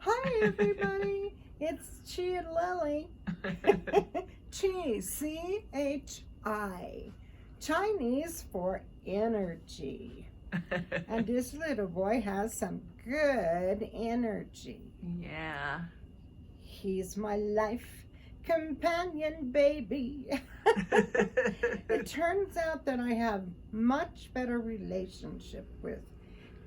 Hi, everybody. It's Chi and Lily. Chi, C-H-I. Chinese for energy. And this little boy has some good energy. Yeah. He's my life companion, baby. It turns out that I have much better relationship with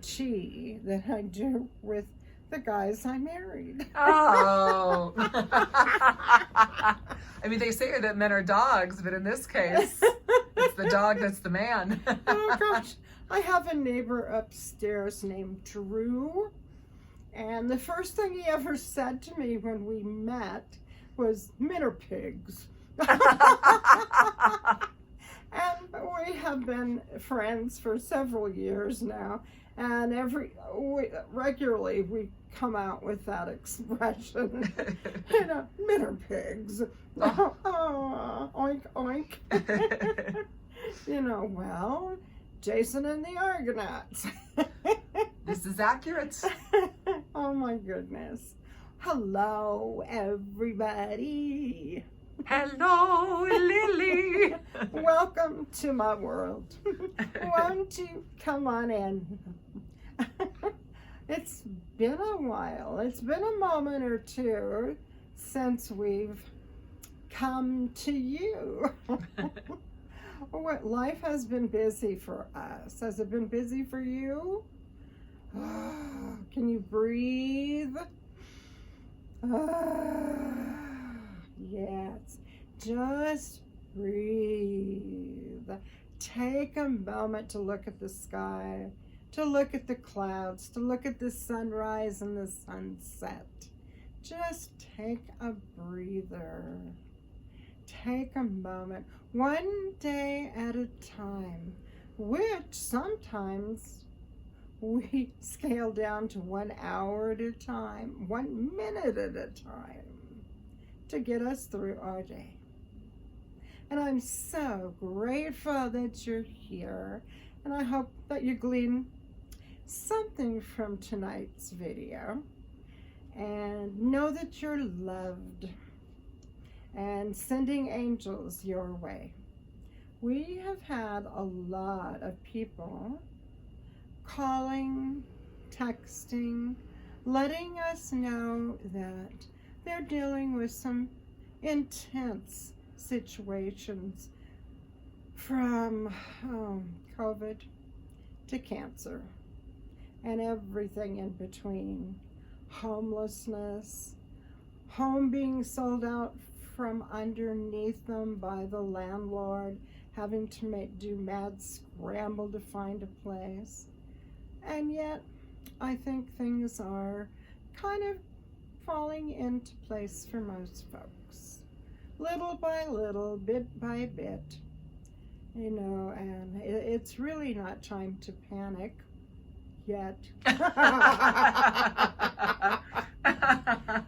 Chi than I do with the guys I married. Oh. I mean, they say that men are dogs, but in this case, it's the dog that's the man. Oh gosh, I have a neighbor upstairs named Drew, and the first thing he ever said to me when we met was, "Men are pigs." And we have been friends for several years now, and regularly we come out with that expression. You know, men are pigs. Oh. Oh, oink, oink. You know, well, Jason and the Argonauts. This is accurate. Oh my goodness. Hello, everybody. Hello, Lily. Welcome to my world. Won't you come on in? It's been a while. It's been a moment or two since we've come to you. Life has been busy for us. Has it been busy for you? Can you breathe? Yes, just breathe. Take a moment to look at the sky, to look at the clouds, to look at the sunrise and the sunset. Just take a breather. Take a moment, one day at a time, which sometimes we scale down to 1 hour at a time, 1 minute at a time, to get us through our day. And I'm so grateful that you're here, and I hope that you glean something from tonight's video, and know that you're loved, and sending angels your way. We have had a lot of people calling, texting, letting us know that they're dealing with some intense situations, from COVID to cancer and everything in between. Homelessness, home being sold out from underneath them by the landlord, having to do mad scramble to find a place. And yet, I think things are kind of falling into place for most folks. Little by little, bit by bit, you know, and it's really not time to panic yet.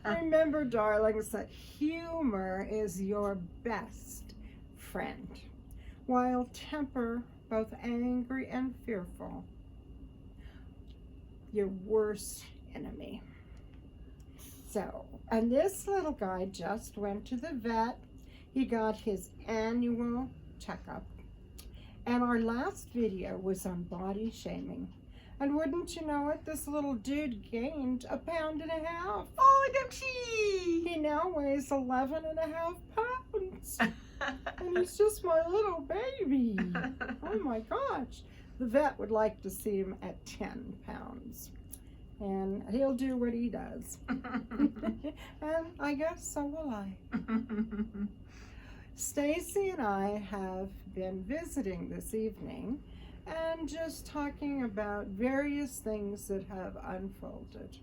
Remember, darlings, that humor is your best friend, while temper, both angry and fearful, your worst enemy. So, and this little guy just went to the vet. He got his annual checkup. And our last video was on body shaming. And wouldn't you know it, this little dude gained 1.5 pounds. Oh, Dempsey! He now weighs 11.5 pounds. And he's just my little baby. Oh my gosh. The vet would like to see him at 10 pounds. And he'll do what he does. And I guess so will I. Stacy and I have been visiting this evening and just talking about various things that have unfolded.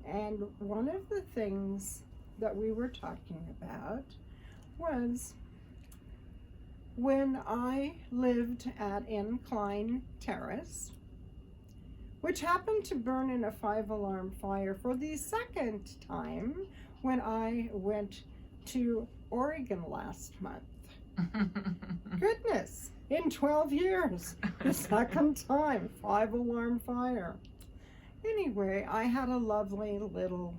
And one of the things that we were talking about was when I lived at Incline Terrace, which happened to burn in a 5-alarm fire for the second time when I went to Oregon last month. Goodness, in 12 years, the second time, 5-alarm fire. Anyway, I had a lovely little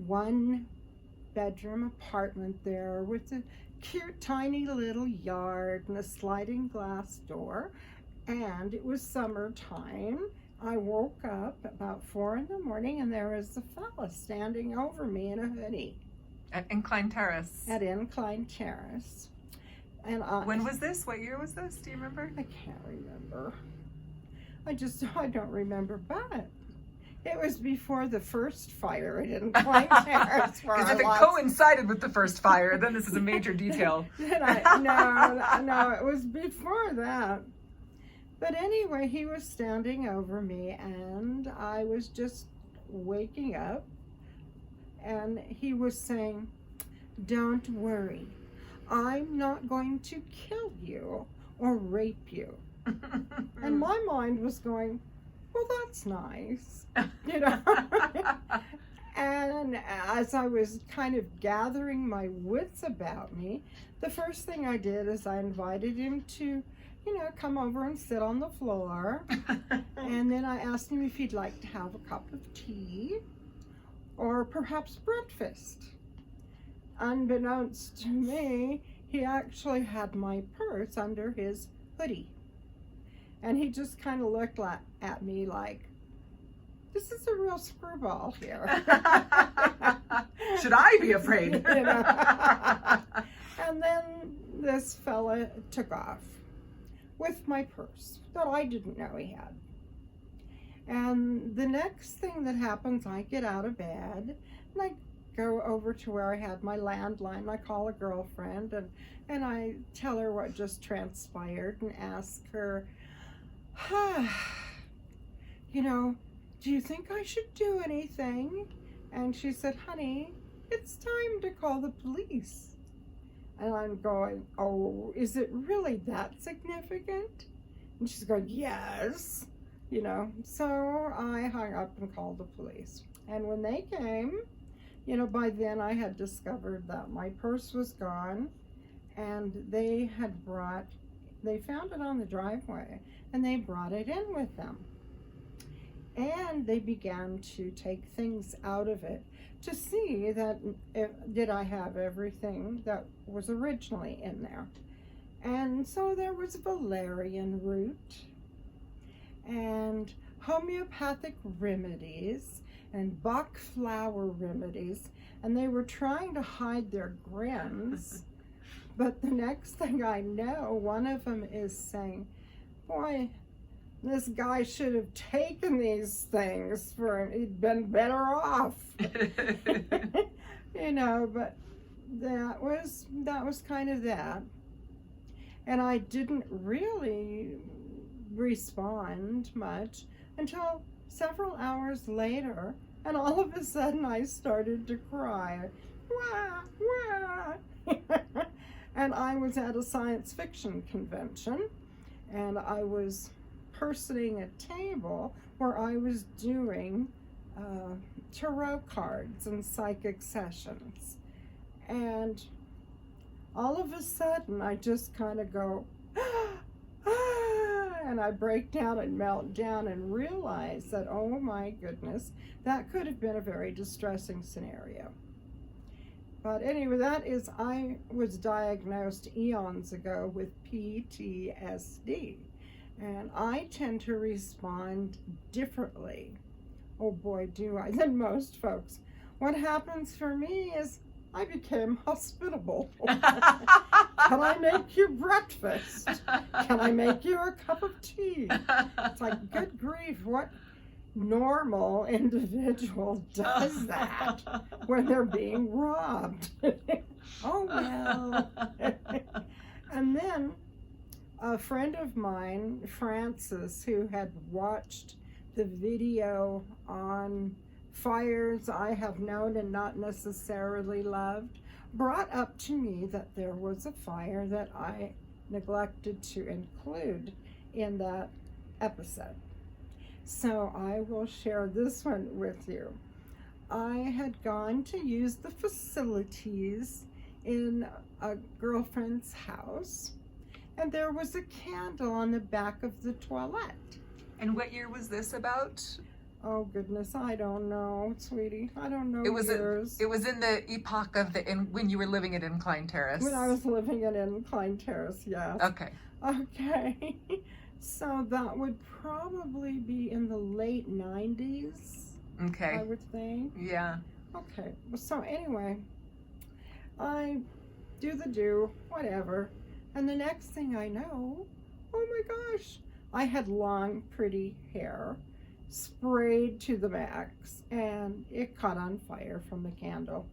1-bedroom apartment there with a cute tiny little yard and a sliding glass door, and it was summertime. I woke up about 4 in the morning and there was a fella standing over me in a hoodie. At Incline Terrace. At Incline Terrace. And when was this? What year was this? Do you remember? I can't remember. I don't remember, but it was before the first fire at Incline Terrace. Because if it coincided with the first fire, then this is a major detail. No, it was before that. But anyway, he was standing over me, and I was just waking up, and he was saying, "Don't worry, I'm not going to kill you or rape you." And my mind was going, well, that's nice, you know. And as I was kind of gathering my wits about me, the first thing I did is I invited him to, come over and sit on the floor. And then I asked him if he'd like to have a cup of tea or perhaps breakfast. Unbeknownst to me, he actually had my purse under his hoodie. And he just kind of looked at me like, this is a real screwball here. Should I be afraid? And then this fella took off with my purse that I didn't know he had. And the next thing that happens, I get out of bed and I go over to where I had my landline. I call a girlfriend and I tell her what just transpired and ask her, do you think I should do anything? And she said, honey, it's time to call the police. And I'm going, oh, is it really that significant? And she's going, yes. So I hung up and called the police. And when they came, by then I had discovered that my purse was gone, and they found it on the driveway, and they brought it in with them. And they began to take things out of it to see that did I have everything that was originally in there. And so there was valerian root and homeopathic remedies and Bach flower remedies, and they were trying to hide their grins. But the next thing I know, one of them is saying, boy, this guy should have taken these things he'd been better off. But that was kind of that. And I didn't really respond much until several hours later, and all of a sudden I started to cry. Wah, wah. And I was at a science fiction convention, and I was personing a table where I was doing tarot cards and psychic sessions. And all of a sudden I just kind of go, and I break down and melt down and realize that, oh my goodness, that could have been a very distressing scenario. But anyway, I was diagnosed eons ago with PTSD. And I tend to respond differently, oh boy do I, than most folks. What happens for me is I became hospitable. Can I make you breakfast? Can I make you a cup of tea? It's like, good grief, what normal individual does that when they're being robbed? Oh well. And then a friend of mine, Frances, who had watched the video on fires I have known and not necessarily loved, brought up to me that there was a fire that I neglected to include in that episode. So I will share this one with you. I had gone to use the facilities in a girlfriend's house, and there was a candle on the back of the toilet. And what year was this about? Oh goodness, I don't know, sweetie. I don't know It was years. it was in the epoch of when you were living at Incline Terrace. When I was living at Incline Terrace, yes. Okay. Okay. So that would probably be in the late 90s, Okay. I would think. Yeah. Okay. So anyway, I do, whatever. And the next thing I know, oh my gosh, I had long, pretty hair sprayed to the max, and it caught on fire from the candle.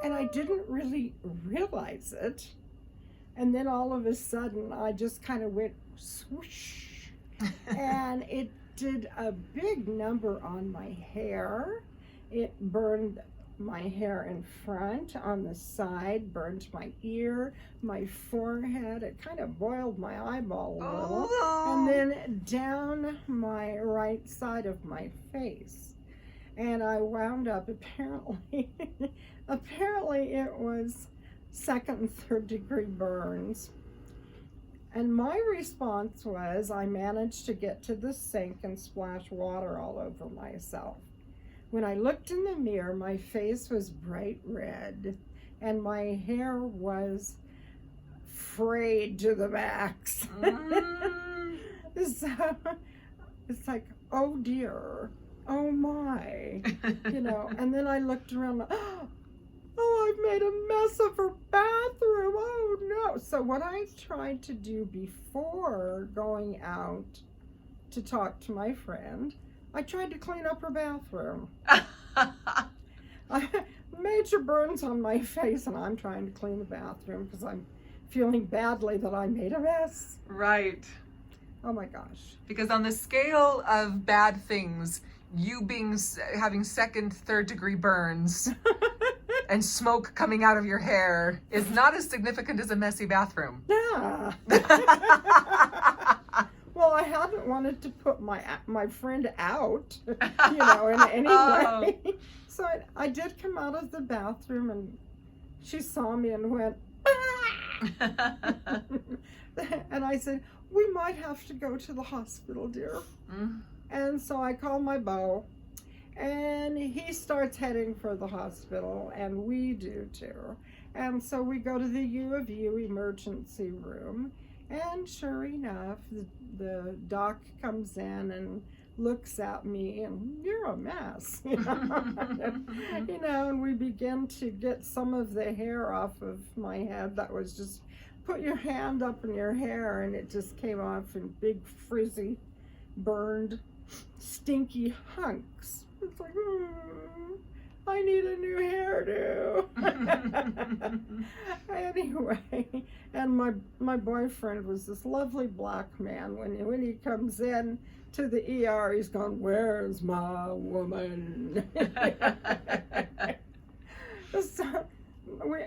And I didn't really realize it. And then all of a sudden, I just kind of went swoosh. And it did a big number on my hair. It burned my hair in front, on the side, burned my ear, my forehead. It kind of boiled my eyeball a little. And then down my right side of my face. And I wound up, apparently it was second and third degree burns. And my response was, I managed to get to the sink and splash water all over myself. When I looked in the mirror, my face was bright red and my hair was frayed to the max. So it's like, oh dear, oh my, you know. And then I looked around, oh, I've made a mess of her bathroom. Oh no. So what I tried to do before going out to talk to my friend, I tried to clean up her bathroom. Major burns on my face, and I'm trying to clean the bathroom because I'm feeling badly that I made a mess. Right. Oh my gosh. Because on the scale of bad things, you having second, third degree burns and smoke coming out of your hair is not as significant as a messy bathroom. Yeah. Well, I hadn't wanted to put my friend out, you know, in any way. So I did come out of the bathroom, and she saw me and went, ah! And I said, we might have to go to the hospital, dear. And so I called my beau, and he starts heading for the hospital, and we do too. And so we go to the U of U emergency room, and sure enough, the doc comes in and looks at me, and you're a mess, you know? You know, and we begin to get some of the hair off of my head that was just, put your hand up in your hair, and it just came off in big, frizzy, burned, stinky hunks. It's like, I need a new hairdo. Anyway, and my boyfriend was this lovely black man. When he comes in to the ER, he's going, where's my woman? So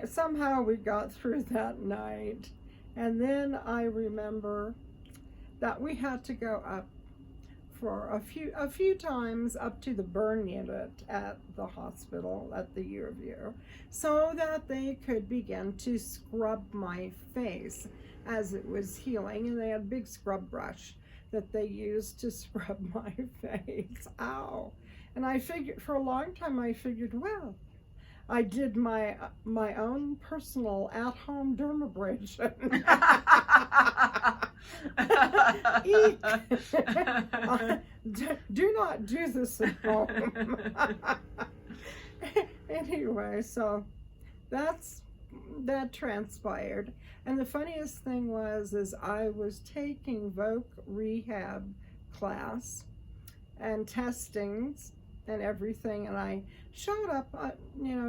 somehow we got through that night. And then I remember that we had to go up for a few times up to the burn unit at the hospital at the U of U, so that they could begin to scrub my face as it was healing. And they had a big scrub brush that they used to scrub my face. Ow. And I figured, for a long time, I figured, well, I did my own personal at-home dermabrasion. Do not do this at home. Anyway, so that transpired. And the funniest thing is I was taking voc rehab class and testings and everything, and I showed up, a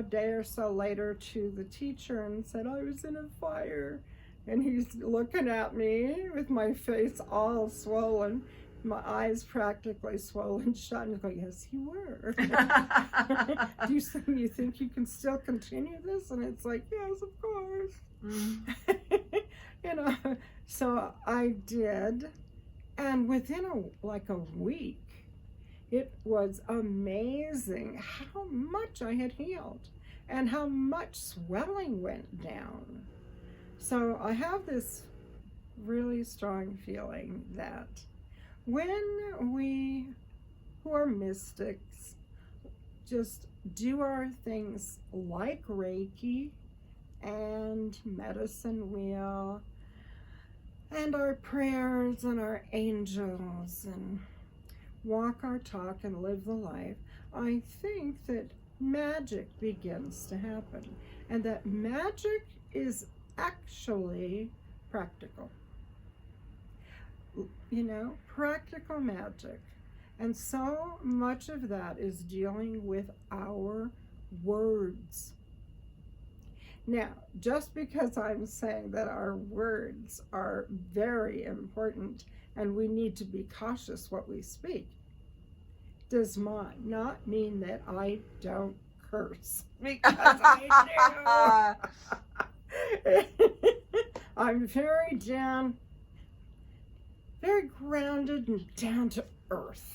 day or so later to the teacher and said I was in a fire. And he's looking at me with my face all swollen, my eyes practically swollen shut, and I go, yes, you were. Do you think you can still continue this? And it's like, yes, of course. So I did. And within a week, it was amazing how much I had healed and how much swelling went down. So I have this really strong feeling that when we who are mystics just do our things like Reiki and medicine wheel and our prayers and our angels and walk our talk and live the life, I think that magic begins to happen, and that magic is actually practical. You know, practical magic. And so much of that is dealing with our words. Now, just because I'm saying that our words are very important and we need to be cautious what we speak, does not mean that I don't curse, because I do. I'm very grounded and down to earth.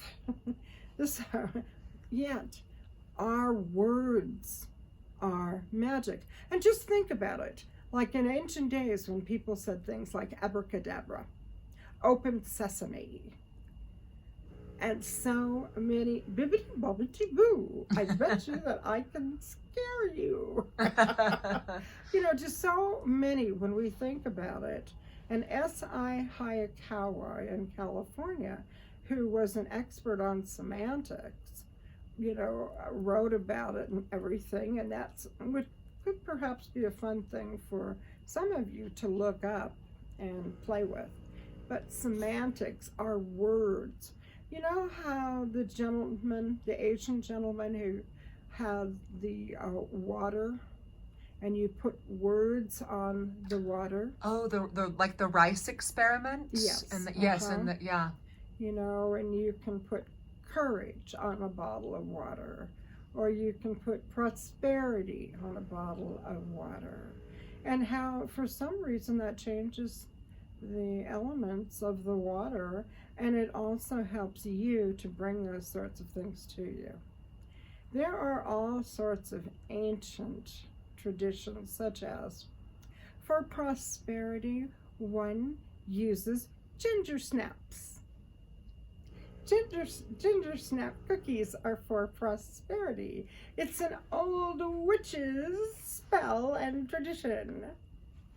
Yet our words are magic. And just think about it. Like in ancient days when people said things like abracadabra, open sesame, and so many bibbidi bobbidi boo. I bet you that I can scare you. You know, just so many when we think about it. And S.I. Hayakawa in California, who was an expert on semantics, you know, wrote about it and everything, and that's could perhaps be a fun thing for some of you to look up and play with. But semantics are words. You know how the Asian gentleman who had the water, and you put words on the water? Oh, the like the rice experiment? Yes. And yeah. You know, and you can put courage on a bottle of water, or you can put prosperity on a bottle of water, and how for some reason that changes the elements of the water, and it also helps you to bring those sorts of things to you. There are all sorts of ancient traditions, such as for prosperity, one uses ginger snaps. Ginger snap cookies are for prosperity. It's an old witch's spell and tradition.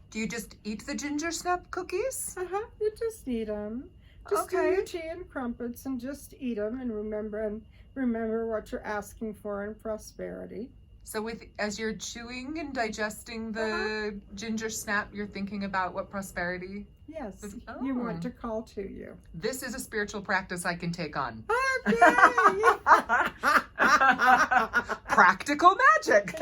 Do you just eat the ginger snap cookies? You just eat them. Just do your tea and crumpets and just eat them, and remember what you're asking for in prosperity. So as you're chewing and digesting the ginger snap, you're thinking about what prosperity? Yes, you want to call to you. This is a spiritual practice I can take on. Okay. Practical magic.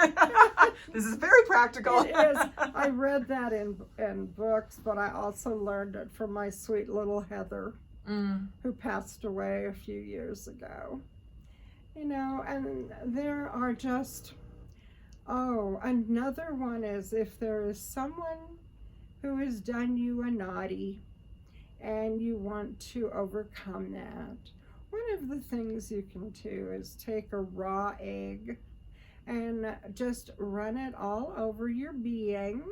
This is very practical. It is. I read that in books, but I also learned it from my sweet little Heather, who passed away a few years ago. You know, and there are just, another one is if there is someone who has done you a naughty and you want to overcome that, one of the things you can do is take a raw egg and just run it all over your being,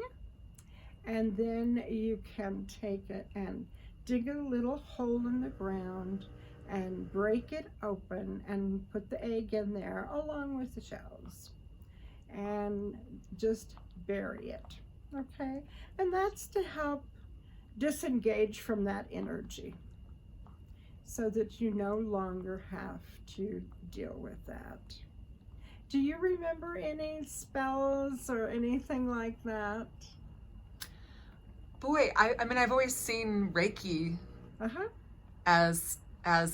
and then you can take it and dig a little hole in the ground and break it open and put the egg in there along with the shells and just bury it, okay? And that's to help disengage from that energy so that you no longer have to deal with that. Do you remember any spells or anything like that? Boy, I mean, I've always seen Reiki as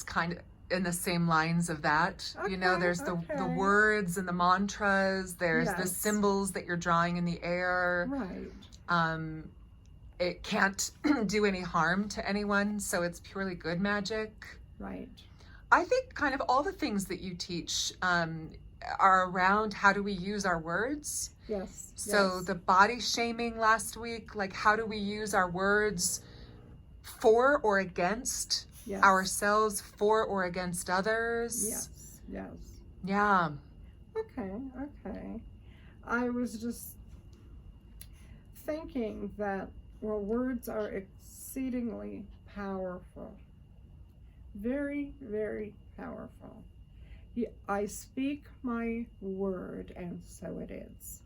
kind of in the same lines of that. You know, there's the words and the mantras, there's the symbols that you're drawing in the air. Right. It can't do any harm to anyone, so it's purely good magic. Right. I think kind of all the things that you teach are around how do we use our words. Yes. So the body shaming last week, like how do we use our words for or against ourselves, for or against others? Yes. Yeah. Okay. I was just thinking that, well, words are exceedingly powerful. Very, very powerful. I speak my word, and so it is.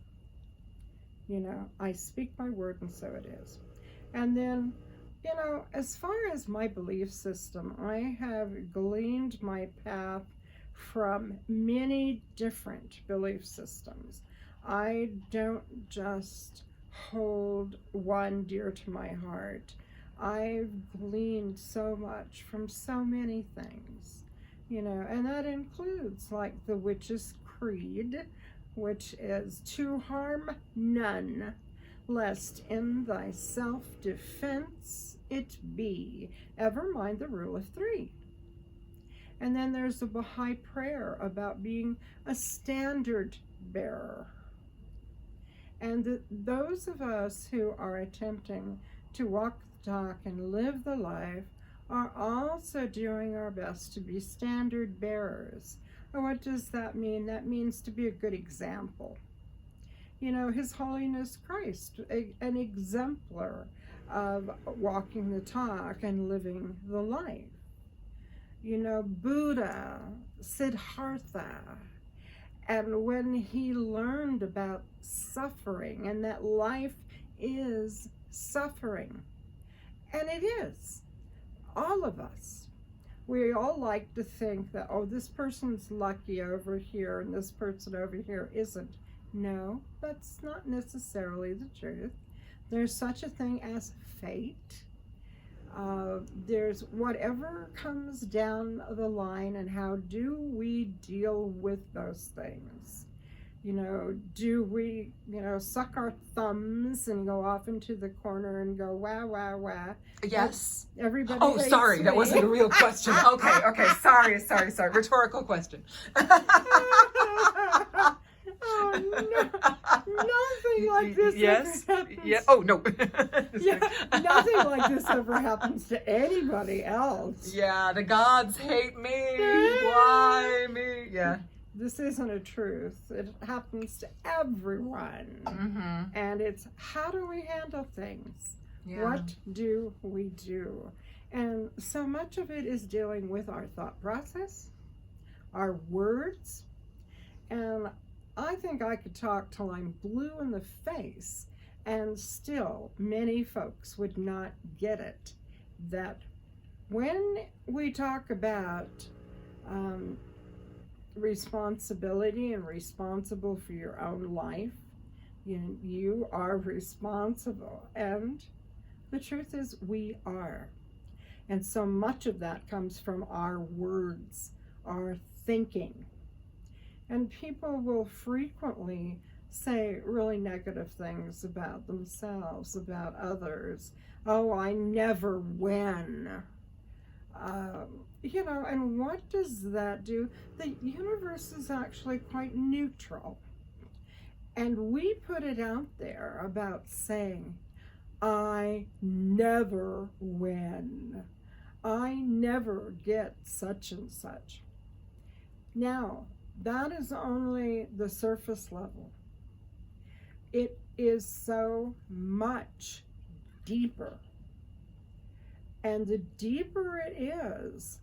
I speak my word, and so it is. And then, as far as my belief system, I have gleaned my path from many different belief systems. I don't just hold one dear to my heart. I've gleaned so much from so many things, and that includes like the Witch's Creed, which is to harm none, lest in thy self-defense it be, ever mind the rule of three. And then there's a Baha'i prayer about being a standard bearer. And those of us who are attempting to walk the talk and live the life are also doing our best to be standard bearers. And what does that mean? That means to be a good example. His Holiness Christ, an exemplar of walking the talk and living the life. Buddha, Siddhartha, and when he learned about suffering and that life is suffering, and it is, all of us. We all like to think that, oh, this person's lucky over here and this person over here isn't. No, that's not necessarily the truth. There's such a thing as fate. There's whatever comes down the line, and how do we deal with those things? Do we, suck our thumbs and go off into the corner and go, wah, wah, wah? Yes. Everybody Oh, hates sorry. me. That wasn't a real question. Okay. Sorry. Rhetorical question. Oh, no. Nothing like this Yes. ever happens. Yeah. Oh, no. Yeah, nothing like this ever happens to anybody else. Yeah, the gods hate me. Why me? Yeah. This isn't a truth. It happens to everyone. Mm-hmm. And it's, how do we handle things? Yeah. What do we do? And so much of it is dealing with our thought process, our words, and I think I could talk till I'm blue in the face, and still many folks would not get it, that when we talk about responsibility and responsible for your own life, you are responsible, and the truth is we are. And so much of that comes from our words, our thinking. And people will frequently say really negative things about themselves, about others. Oh, I never win. And what does that do? The universe is actually quite neutral. And we put it out there about saying, I never win. I never get such and such. Now, that is only the surface level. It is so much deeper. And the deeper it is,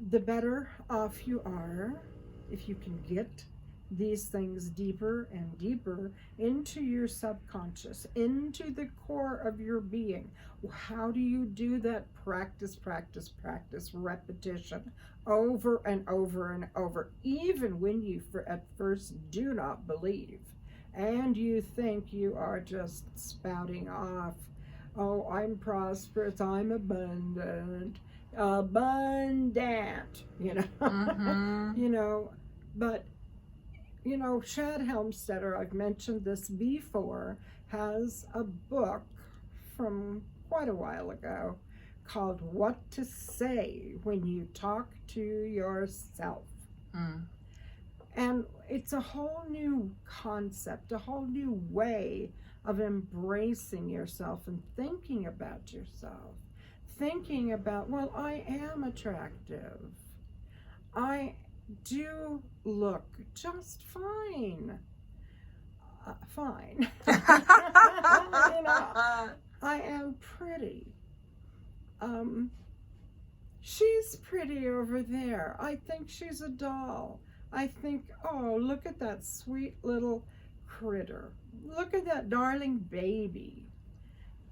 the better off you are if you can get these things deeper and deeper into your subconscious, into the core of your being. How do you do that? Practice, repetition, over and over and over, even when you at first do not believe, and you think you are just spouting off, oh, I'm prosperous, I'm abundant, Mm-hmm. But Shad Helmstetter, I've mentioned this before, has a book from quite a while ago called What to Say When You Talk to Yourself. And it's a whole new concept, a whole new way of embracing yourself and thinking about yourself. Thinking about, well, I am attractive. I do look just fine. Fine. I am pretty. she's pretty over there. I think she's a doll. I think, oh, look at that sweet little critter. Look at that darling baby.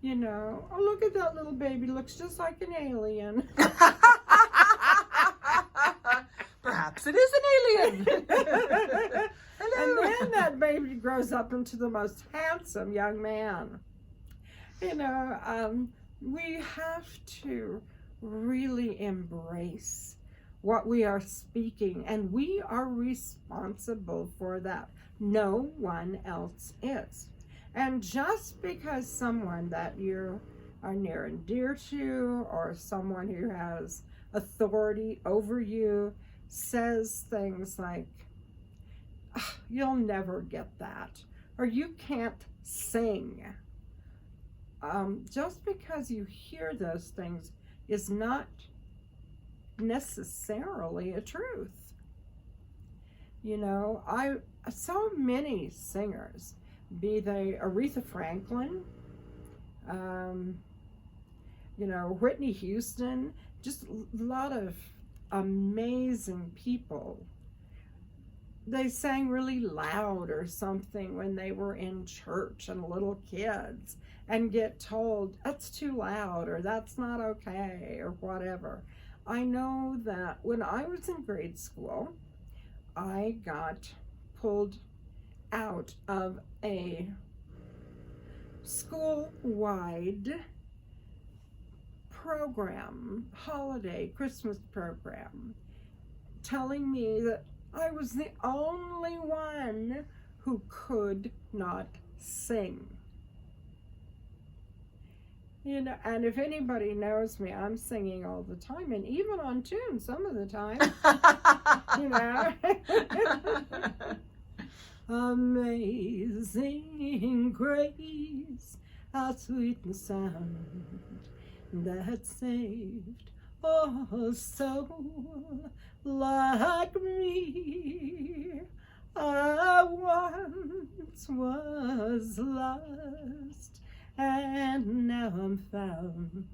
You know, oh, look at that little baby. Looks just like an alien. Perhaps it is an alien. And then that baby grows up into the most handsome young man. You know, we have to really embrace what we are speaking, and we are responsible for that. No one else is. And just because someone that you are near and dear to, or someone who has authority over you, says things like, you'll never get that, or you can't sing. Just because you hear those things is not necessarily a truth. You know, so many singers, be they Aretha Franklin, you know, Whitney Houston, just a lot of amazing people. They sang really loud or something when they were in church and little kids, and get told that's too loud or that's not okay or whatever. I know that when I was in grade school, I got pulled out of a school-wide program, holiday Christmas program, telling me that I was the only one who could not sing. You know, and if anybody knows me, I'm singing all the time, and even on tune some of the time. You know. Amazing grace, how sweet the sound that saved a soul like me. I once was lost, and now I'm found,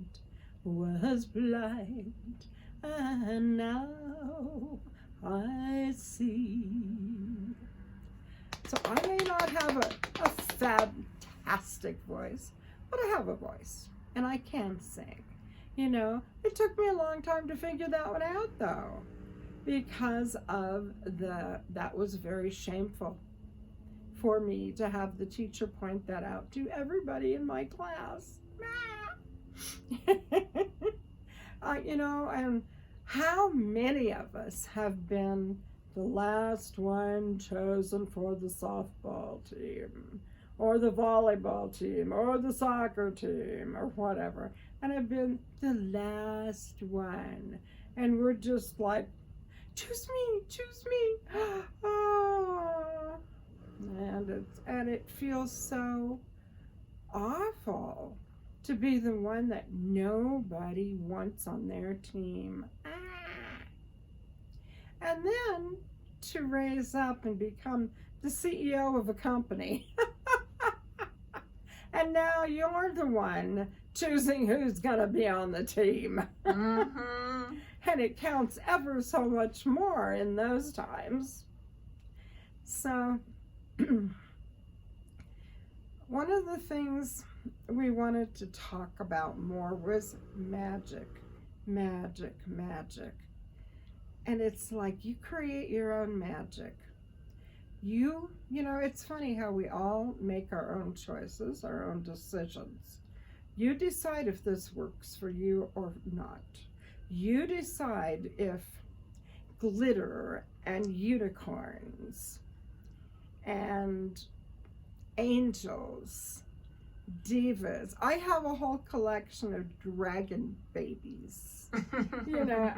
was blind, and now I see. So I may not have a fantastic voice, but I have a voice, and I can sing. You know, it took me a long time to figure that one out, though, because of that was very shameful for me to have the teacher point that out to everybody in my class. You know, and how many of us have been the last one chosen for the softball team, or the volleyball team, or the soccer team, or whatever, and have been the last one, and we're just like, choose me, choose me. Oh. And it feels so awful to be the one that nobody wants on their team. And then to raise up and become the CEO of a company. And now you're the one choosing who's going to be on the team. Mm-hmm. And it counts ever so much more in those times. So one of the things we wanted to talk about more was magic. And it's like you create your own magic. You know, it's funny how we all make our own choices, our own decisions. You decide if this works for you or not. You decide if glitter and unicorns and angels, divas. I have a whole collection of dragon babies. You know,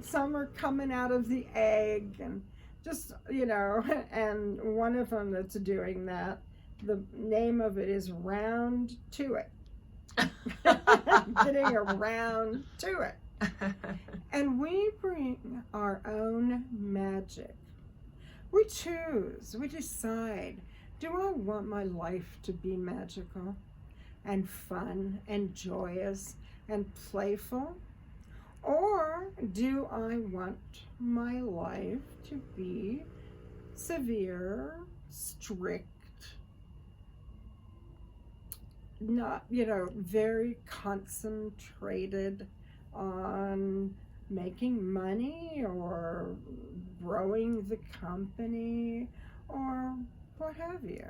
some are coming out of the egg, and just, you know, and one of them that's doing that, the name of it is Round to It. Getting around to it. And we bring our own magic. We choose, we decide, do I want my life to be magical and fun and joyous and playful? Or do I want my life to be severe, strict, not, very concentrated on making money or growing the company or what have you?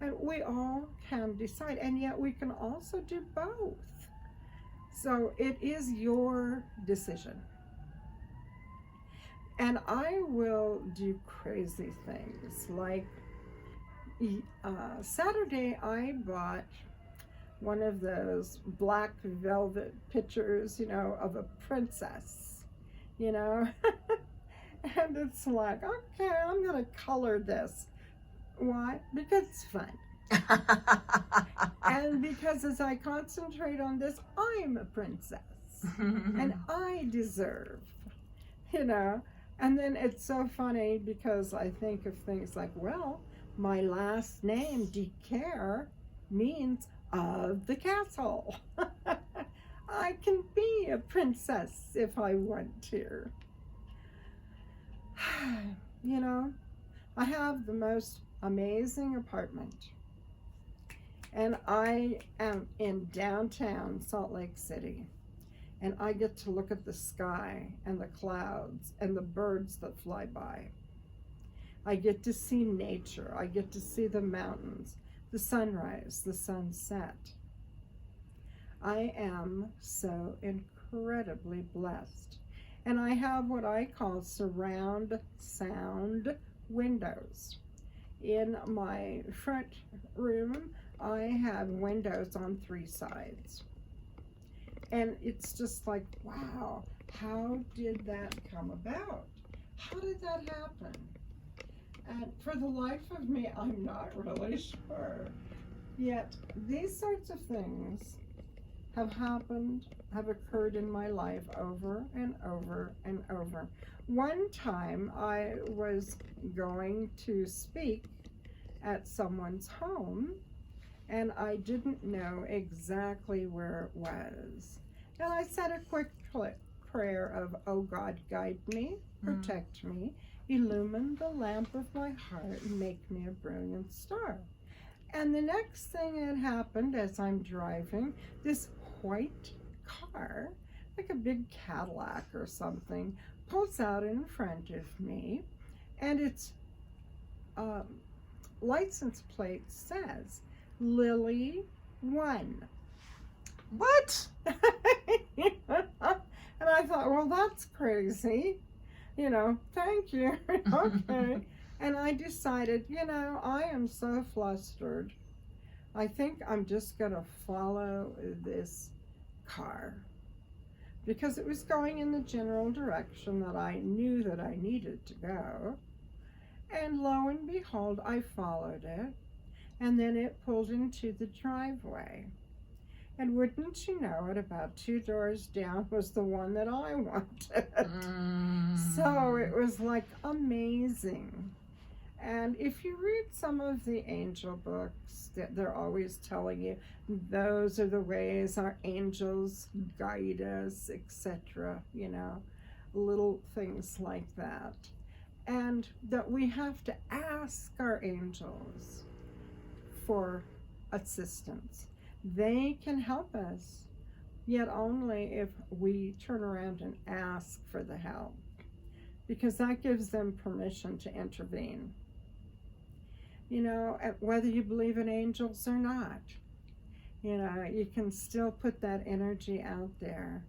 And we all can decide, and yet we can also do both. So it is your decision. And I will do crazy things. Like Saturday, I bought one of those black velvet pictures, of a princess, and it's like, okay, I'm going to color this. Why? Because it's fun. And because as I concentrate on this, I'm a princess and I deserve, and then it's so funny because I think of things like, well, my last name, DeCair, means of the castle. I can be a princess if I want to. I have the most amazing apartment. And I am in downtown Salt Lake City. And I get to look at the sky and the clouds and the birds that fly by. I get to see nature. I get to see the mountains, the sunrise, the sunset. I am so incredibly blessed. And I have what I call surround sound windows. In my front room, I have windows on 3 sides. And it's just like, wow, how did that come about? How did that happen? And for the life of me, I'm not really sure. Yet these sorts of things have happened, have occurred in my life over and over and over. One time I was going to speak at someone's home, and I didn't know exactly where it was. And I said a quick prayer of, oh God, guide me, protect me, illumine the lamp of my heart, and make me a brilliant star. And the next thing that happened as I'm driving, this white car, like a big Cadillac or something, pulls out in front of me, and its license plate says, Lilli 1. What? And I thought, well, that's crazy. Thank you. Okay. And I decided, I am so flustered. I think I'm just going to follow this car because it was going in the general direction that I knew that I needed to go. And lo and behold, I followed it. And then it pulled into the driveway. And wouldn't you know it, about 2 doors down was the one that I wanted. So it was like amazing. And if you read some of the angel books, they're always telling you those are the ways our angels guide us, etc. Little things like that. And that we have to ask our angels for assistance. They can help us, yet only if we turn around and ask for the help, because that gives them permission to intervene. Whether you believe in angels or not, you can still put that energy out there.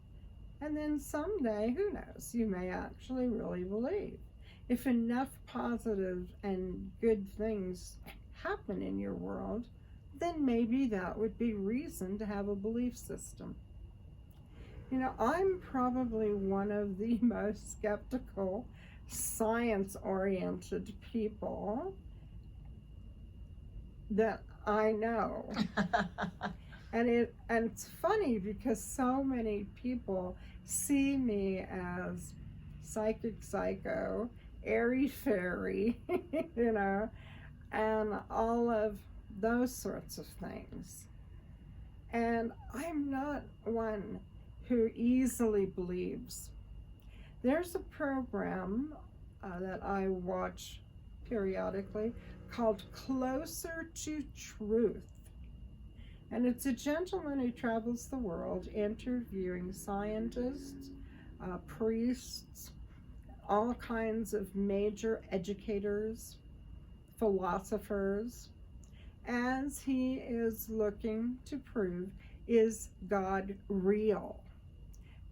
And then someday, who knows, you may actually really believe. If enough positive and good things happen in your world, then maybe that would be reason to have a belief system. I'm probably one of the most skeptical, science-oriented people that I know. And it's funny because so many people see me as psychic psycho, airy-fairy, and all of those sorts of things. And I'm not one who easily believes. There's a program that I watch periodically called Closer to Truth. And it's a gentleman who travels the world interviewing scientists, priests, all kinds of major educators, philosophers, as he is looking to prove, is God real?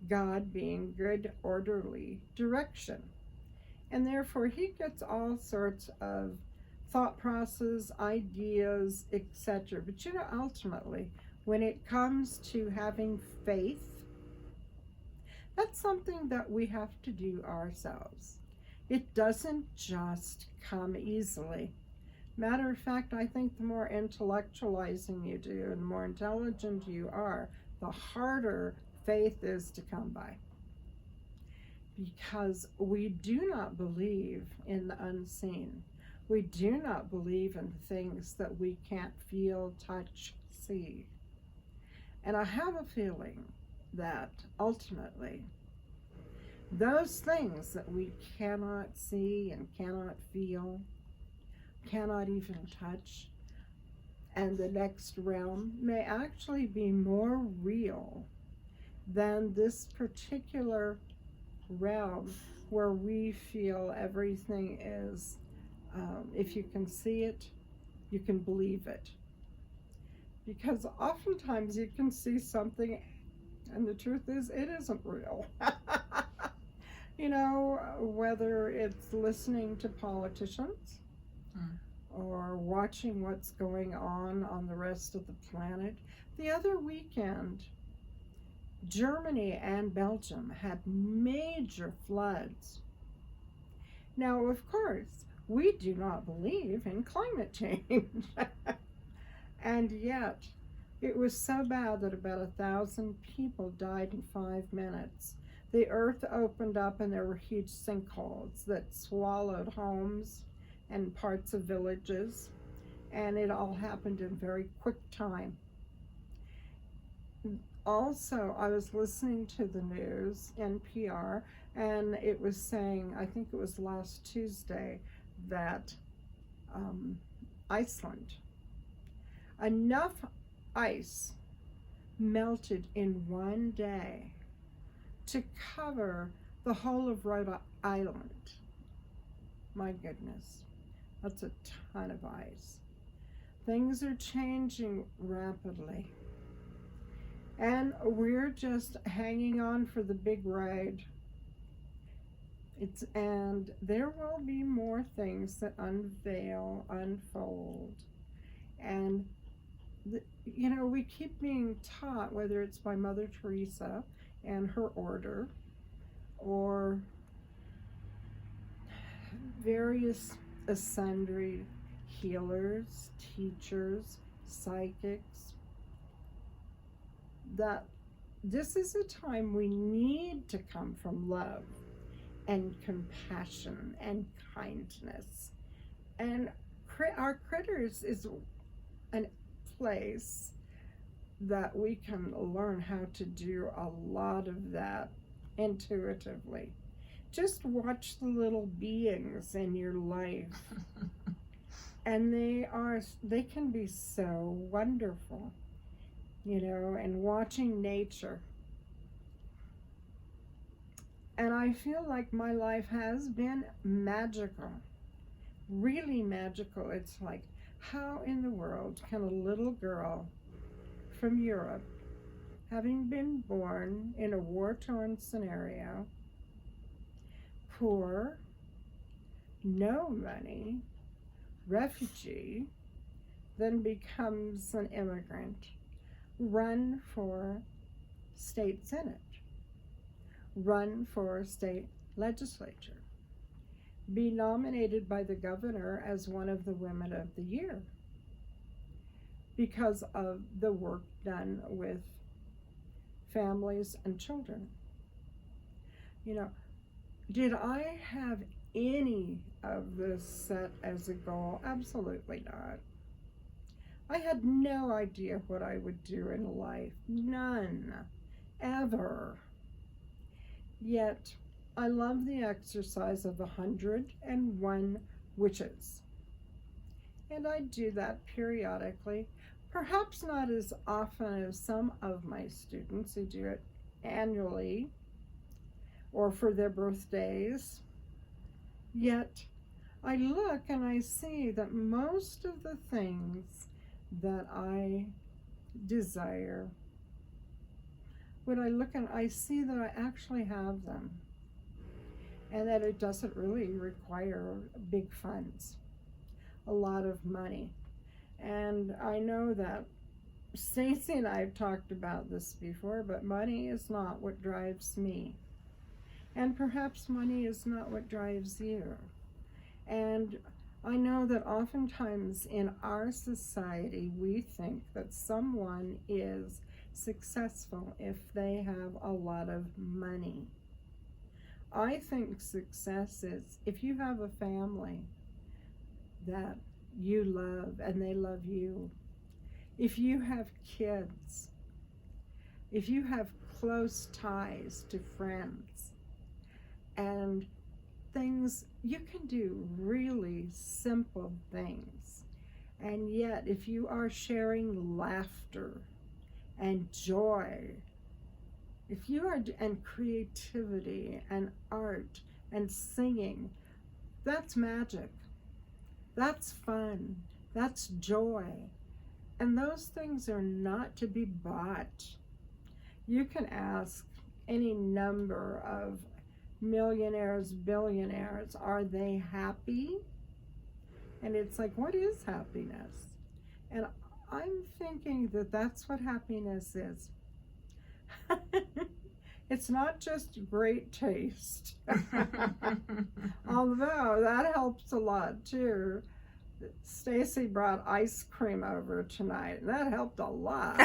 God being good, orderly direction. And therefore he gets all sorts of thought process, ideas, etc. But ultimately, when it comes to having faith, that's something that we have to do ourselves. It doesn't just come easily. Matter of fact, I think the more intellectualizing you do and the more intelligent you are, the harder faith is to come by. Because we do not believe in the unseen. We do not believe in things that we can't feel, touch, see. And I have a feeling that ultimately, those things that we cannot see and cannot feel, cannot even touch, and the next realm may actually be more real than this particular realm where we feel everything is, if you can see it, you can believe it. Because oftentimes you can see something and the truth is it isn't real. Whether it's listening to politicians or watching what's going on the rest of the planet. The other weekend, Germany and Belgium had major floods. Now, of course, we do not believe in climate change. And yet, it was so bad that about 1,000 people died in 5 minutes. The earth opened up and there were huge sinkholes that swallowed homes and parts of villages. And it all happened in very quick time. Also, I was listening to the news, NPR, and it was saying, I think it was last Tuesday, that Iceland, enough ice melted in one day to cover the whole of Rhode Island. My goodness, that's a ton of ice. Things are changing rapidly. And we're just hanging on for the big ride. And there will be more things that unfold. And, we keep being taught, whether it's by Mother Teresa and her order, or various ascended healers, teachers, psychics, that this is a time we need to come from love and compassion and kindness. And our critters is a place that we can learn how to do a lot of that intuitively. Just watch the little beings in your life. And they can be so wonderful. And watching nature. And I feel like my life has been magical, really magical. It's like, how in the world can a little girl from Europe, having been born in a war-torn scenario, poor, no money, refugee, then becomes an immigrant, run for state senate, run for state legislature, be nominated by the governor as one of the Women of the Year because of the work done with families and children. Did I have any of this set as a goal? Absolutely not. I had no idea what I would do in life. None. ever. Yet, I love the exercise of 101 wishes. And I do that periodically, perhaps not as often as some of my students who do it annually or for their birthdays. Yet, I look and I see that most of the things that I desire, when I look and I see that I actually have them, and that it doesn't really require big funds, a lot of money. And I know that Stacy and I have talked about this before, but money is not what drives me. And perhaps money is not what drives you. And I know that oftentimes in our society, we think that someone is successful if they have a lot of money. I think success is if you have a family that you love and they love you, if you have kids, if you have close ties to friends, and things, you can do really simple things. And yet, if you are sharing laughter and joy, if you are, and creativity and art and singing, that's magic. That's fun. That's joy. And those things are not to be bought. You can ask any number of millionaires, billionaires, are they happy? And it's like, what is happiness? And I'm thinking that that's what happiness is. It's not just great taste. Although that helps a lot too. Stacy brought ice cream over tonight, and that helped a lot.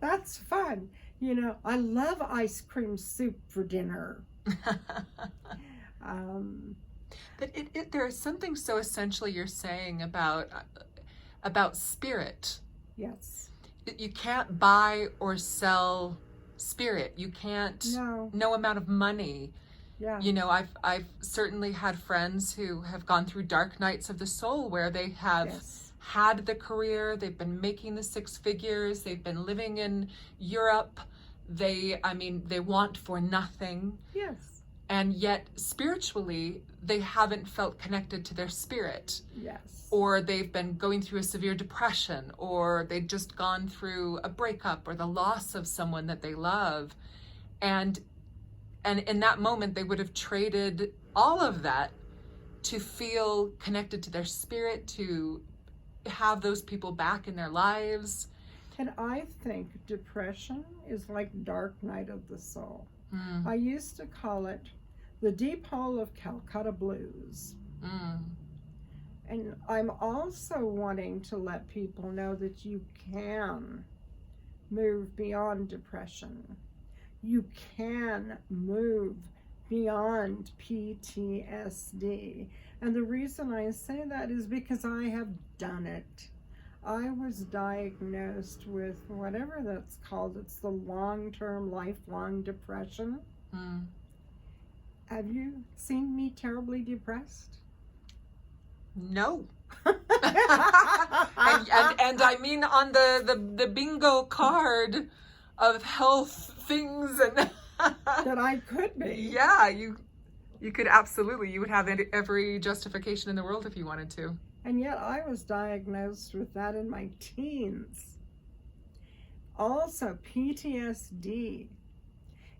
That's fun. You know, I love ice cream soup for dinner. But there is something so essential you're saying about spirit. Yes. You can't buy or sell spirit. You can't. No amount of money. Yeah. You know, I've certainly had friends who have gone through dark nights of the soul where they have had the career, they've been making the six figures, they've been living in Europe. They want for nothing. Yes. And yet spiritually, they haven't felt connected to their spirit. Yes. Or they've been going through a severe depression, or they've just gone through a breakup or the loss of someone that they love. And in that moment, they would have traded all of that to feel connected to their spirit, to have those people back in their lives. And I think depression is like dark night of the soul. I used to call it the deep hole of Calcutta blues. And I'm also wanting to let people know that you can move beyond depression. You can move beyond PTSD. And the reason I say that is because I have done it. I was diagnosed with whatever that's called. It's the long-term, lifelong depression. Have you seen me terribly depressed? No. and I mean on the bingo card of health things and that I could be. Yeah, you could absolutely. You would have every justification in the world if you wanted to. And yet I was diagnosed with that in my teens. Also, PTSD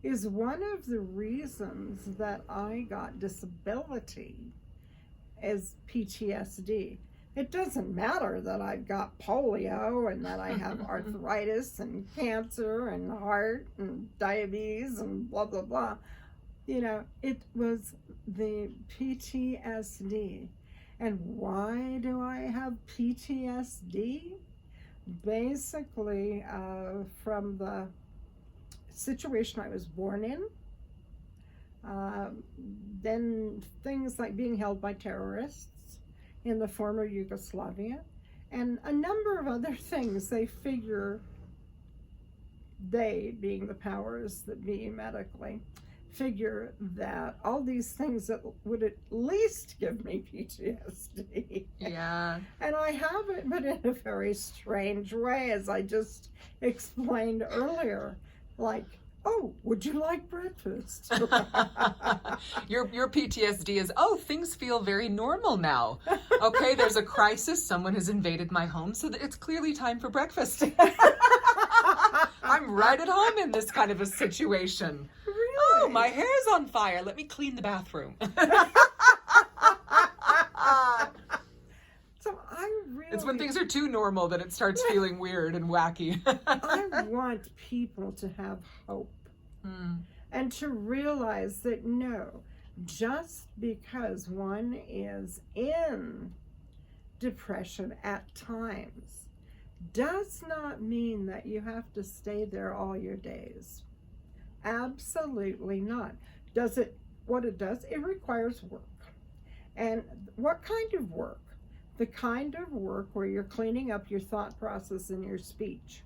is one of the reasons that I got disability is PTSD. It doesn't matter that I've got polio and that I have arthritis and cancer and heart and diabetes and blah, blah, blah. You know, it was the PTSD. And why do I have PTSD? Basically, from the situation I was born in, then things like being held by terrorists in the former Yugoslavia, and a number of other things. They figure they, being the powers that be medically, figure that all these things that would at least give me PTSD. Yeah. And I have it, but in a very strange way, as I just explained earlier. Like, oh, would you like breakfast? Your PTSD is, oh, things feel very normal now. Okay, there's a crisis. Someone has invaded my home, so it's clearly time for breakfast. I'm right at home in this kind of a situation. Really? Oh, my hair's on fire. Let me clean the bathroom. So I really... It's when things are too normal that it starts feeling weird and wacky. I want people to have hope and to realize that no, just because one is in depression at times does not mean that you have to stay there all your days. Absolutely not. What it does, it requires work. And what kind of work? The kind of work where you're cleaning up your thought process and your speech.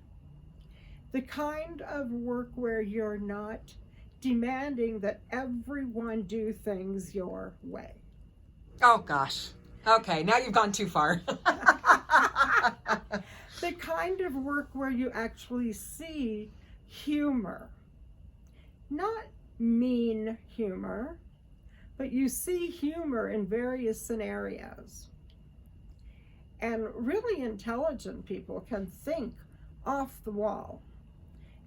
The kind of work where you're not demanding that everyone do things your way. Oh, gosh. Okay, now you've gone too far. The kind of work where you actually see humor. Not mean humor, but you see humor in various scenarios. And really intelligent people can think off the wall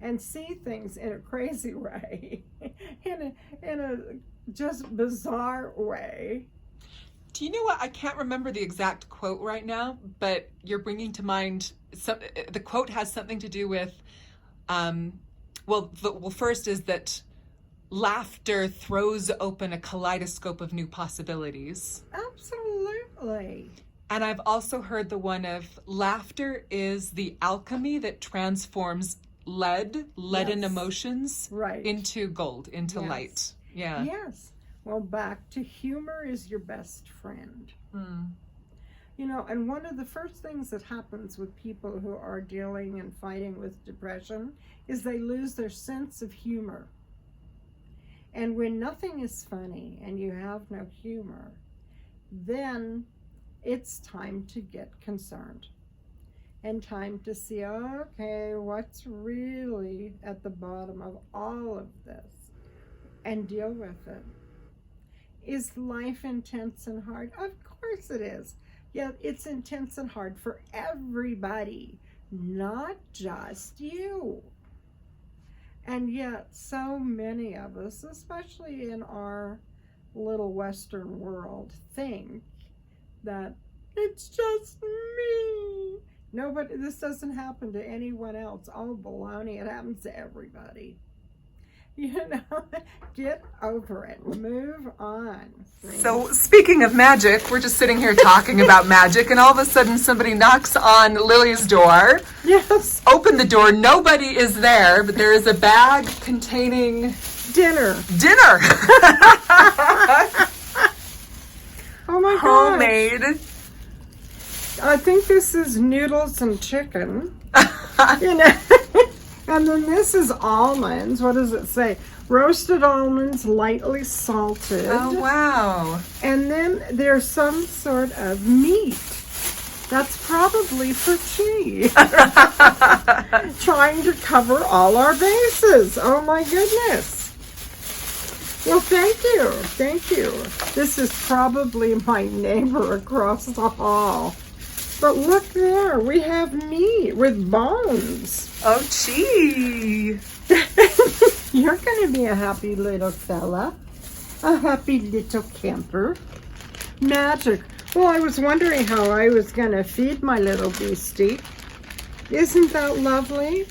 and see things in a crazy way, in a just bizarre way. Do you know what? I can't remember the exact quote right now, but you're bringing to mind the quote has something to do with, first is that laughter throws open a kaleidoscope of new possibilities. Absolutely. And I've also heard the one of laughter is the alchemy that transforms leaden emotions into gold, into light. Yeah. Yes. Well, back to humor is your best friend. You know, and one of the first things that happens with people who are dealing and fighting with depression is they lose their sense of humor. And when nothing is funny and you have no humor, then it's time to get concerned and time to see, okay, what's really at the bottom of all of this and deal with it. Is life intense and hard? Of course it is. Yeah, it's intense and hard for everybody, not just you. And yet so many of us, especially in our little Western world, think that it's just me. Nobody, this doesn't happen to anyone else. Oh, baloney, it happens to everybody. You know, get over it. Move on. So, speaking of magic, we're just sitting here talking about magic, and all of a sudden somebody knocks on Lily's door. Yes. Open the door. Nobody is there, but there is a bag containing... Dinner. Oh my God. Homemade. I think this is noodles and chicken. You know. And then this is almonds. What does it say? Roasted almonds, lightly salted. Oh, wow. And then there's some sort of meat. That's probably for cheese. Trying to cover all our bases. Oh my goodness. Well, thank you. Thank you. This is probably my neighbor across the hall. But look there, we have meat with bones. Oh, gee. You're going to be a happy little fella. A happy little camper. Magic. Well, I was wondering how I was going to feed my little beastie. Isn't that lovely?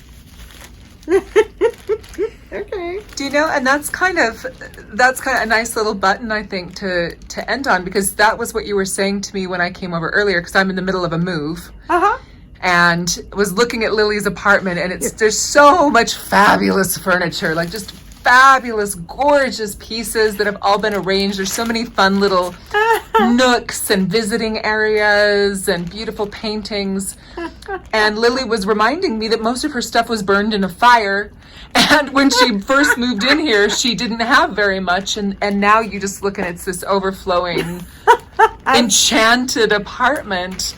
Okay. Do you know, and that's kind of a nice little button, I think, to end on, because that was what you were saying to me when I came over earlier, because I'm in the middle of a move. And was looking at Lily's apartment, and there's so much fabulous furniture, like just fabulous, gorgeous pieces that have all been arranged. There's so many fun little nooks and visiting areas and beautiful paintings. And Lily was reminding me that most of her stuff was burned in a fire. And when she first moved in here, she didn't have very much. And now you just look and it's this overflowing, enchanted apartment.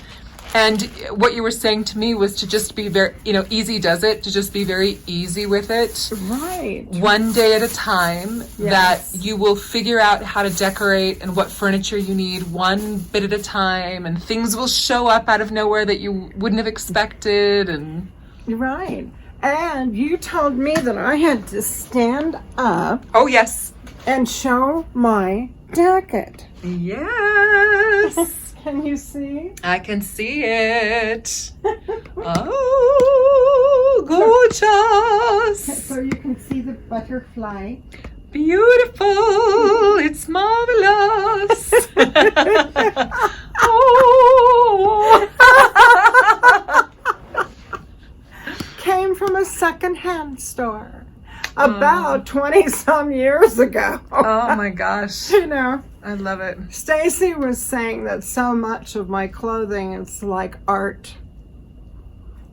And what you were saying to me was to just be very, easy does it, to just be very easy with it. Right. One day at a time, Yes. that you will figure out how to decorate and what furniture you need one bit at a time, and things will show up out of nowhere that you wouldn't have expected. And Right. And you told me that I had to stand up oh, yes. and show my jacket. Yes. Can you see? I can see it. Oh, gorgeous. So you can see the butterfly. Beautiful. It's marvelous. Oh. Came from a secondhand store about 20 some years ago. Oh my gosh. I love it. Stacy was saying that so much of my clothing is like art.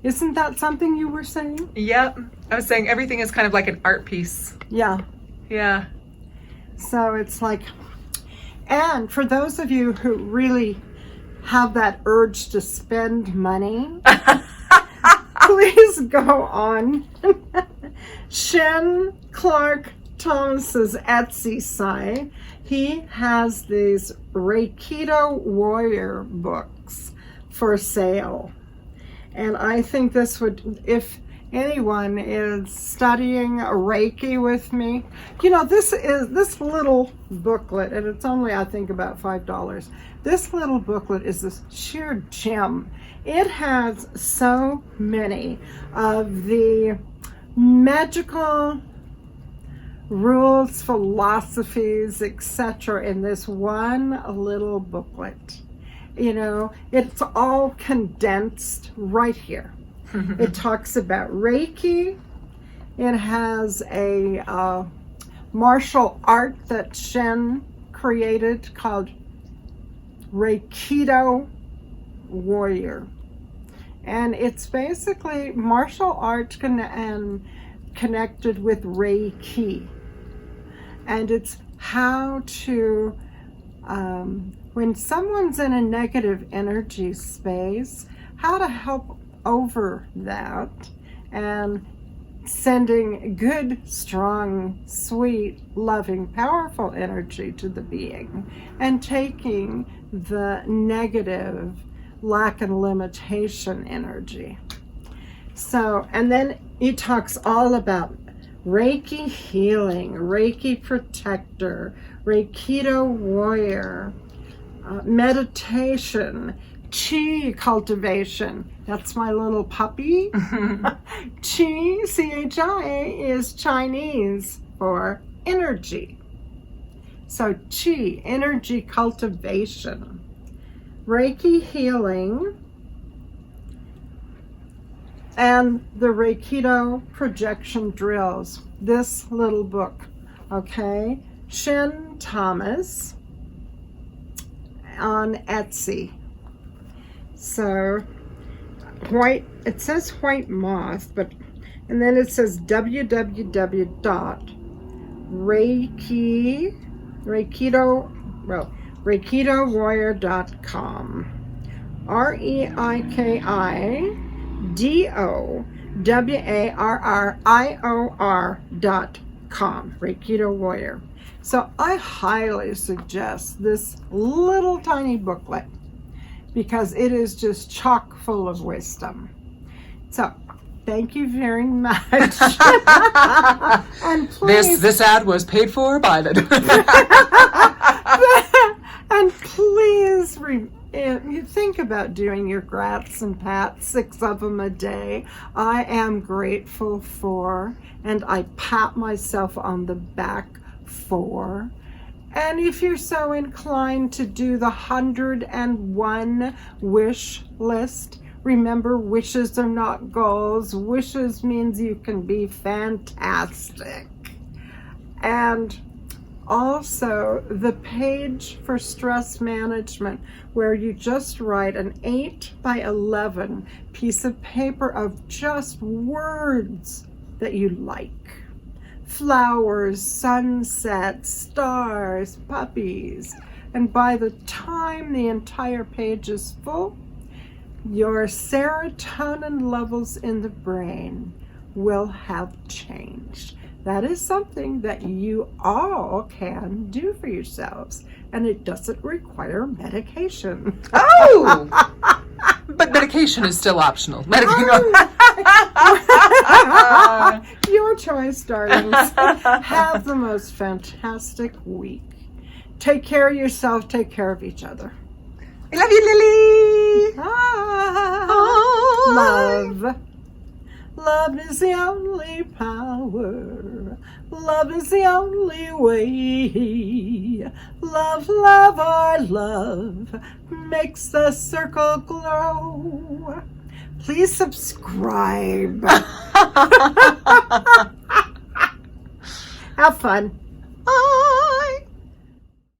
Isn't that something you were saying? Yep. I was saying everything is kind of like an art piece. Yeah. Yeah. So it's like, and for those of you who really have that urge to spend money, please go on Shen Clark Thomas's Etsy site. He has these Reikido Warrior books for sale. And I think this would, if anyone is studying Reiki with me, this little booklet, and it's only, I think, about $5. This little booklet is this sheer gem. It has so many of the magical rules, philosophies, etc. in this one little booklet. It's all condensed right here. It talks about Reiki. It has a martial art that Shen created called Reikido Warrior. And it's basically martial arts and connected with Reiki. And it's how to, when someone's in a negative energy space, how to help over that and sending good, strong, sweet, loving, powerful energy to the being and taking the negative lack and limitation energy. So, and then he talks all about Reiki healing, Reiki protector, Reikido warrior, meditation, Chi cultivation. That's my little puppy. Chi, C-H-I, is Chinese for energy. So Chi, energy cultivation, Reiki healing, and the Reikido projection drills. This little book, okay? Shen Thomas on Etsy. So it says white moth, and then it says reikidowarrior.com. reikidowarrior.com. Reikido Warrior. So I highly suggest this little tiny booklet because it is just chock full of wisdom. So thank you very much. And please, this ad was paid for by the and please you think about doing your grats and pats, 6 of them a day. I am grateful for, and I pat myself on the back for. And if you're so inclined to do the 101 wish list, remember, wishes are not goals. Wishes means you can be fantastic. And Also, the page for stress management, where you just write an 8 by 11 piece of paper of just words that you like. Flowers, sunsets, stars, puppies. And by the time the entire page is full, your serotonin levels in the brain will have changed. That is something that you all can do for yourselves, and it doesn't require medication. Oh! But medication is still optional. Your choice, darlings. Have the most fantastic week. Take care of yourself. Take care of each other. I love you, Lily. Love. Love is the only power. Love is the only way. Love, love, our love makes the circle glow. Please subscribe. Have fun.